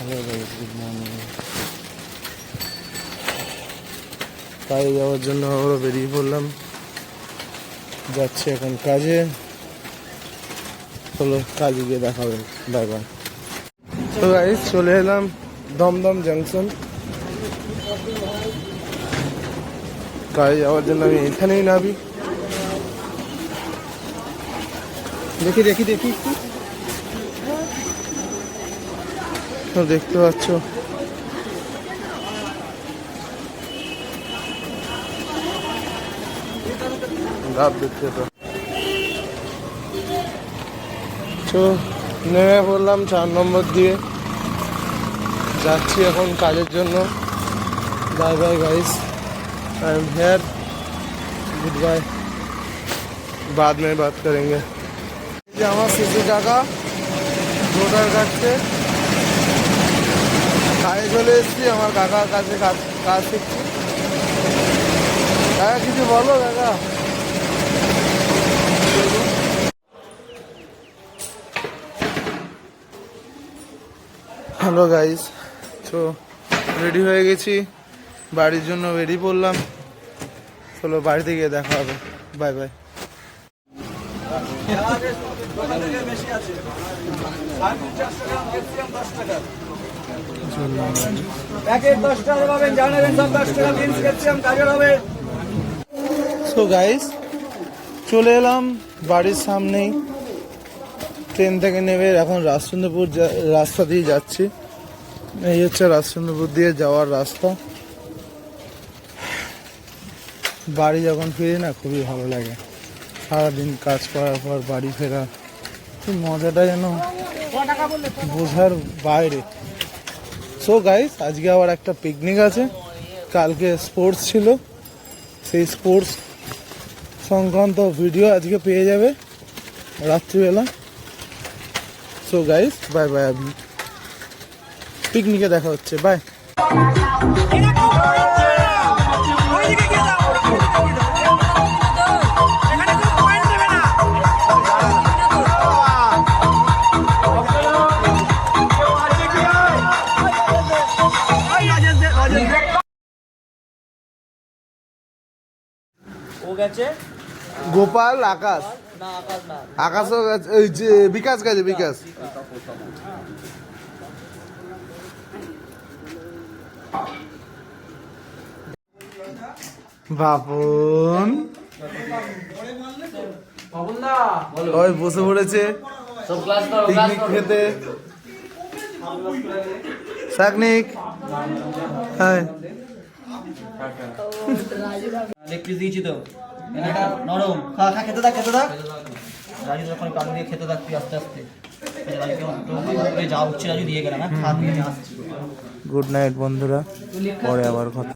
Hello guys, good morning. কাজে যাওয়ার জন্য আবারও বেরিয়ে পড়লাম, যাচ্ছি এখন কাজে। চলো কাজে গিয়ে দেখা হবে, বাই বাই। তো গাইস চলে এলাম দমদম জাংশন। কাজে যাওয়ার জন্য আমি এখানেই নামি। দেখি দেখি দেখি তো দেখতে পাচ্ছ রাত দেখতে তো নেমে পড়লাম 4 নম্বর দিয়ে, যাচ্ছি এখন কাজের জন্য। Bye bye guys, I am here, good bye, बाद में बात करेंगे। ये हमारा सीसी काका ভোটার কাটছে, কাজে চলে এসেছি। আমার কাকার কাছে কাজ শিখছি। কাকা কিছু বলো কাকা। হ্যালো গাইস, তো রেডি হয়ে গেছি, বাড়ির জন্য বেরিয়ে পড়লাম। চলো বাড়িতে গিয়ে দেখা হবে, বাই বাই। সো গাইস চলে এলাম বাড়ির সামনেই। ট্রেন থেকে নেমে এখন রাজচন্দ্রপুর রাস্তা দিয়ে যাচ্ছি। এই হচ্ছে রাজচন্দ্রপুর দিয়ে যাওয়ার রাস্তা। বাড়ি যখন ফিরি না খুবই ভালো লাগে। সারাদিন কাজ করার পর বাড়ি ফেরা খুব মজাটা যেন বোঝার বাইরে। সো গাইস আজকে আবার একটা পিকনিক আছে, কালকে স্পোর্টস ছিল, সেই স্পোর্টস সংক্রান্ত ভিডিও আজকে পেয়ে যাবে রাত্রিবেলা। সো গাইস বাই বাই, আমি পিকনিকে দেখা হচ্ছে, বাই। গোপাল আকাশ, আকাশও গেছে, ওই যে বিকাশ গেছে, বিকাশ। বাপন ওই বসে পড়েছে পিকনিক খেতে। শাকনিক হ্যাঁ দিয়েছি তো নরম, খা খা, খেতে থাক খেতে থাক। রাজু যখন কান দিয়ে খেতে থাকবি আস্তে আস্তে। যা হচ্ছে রাজু দিয়ে গেলাম, হ্যাঁ খা দিয়ে আসছি। গুড নাইট বন্ধুরা, পরে আবার কথা।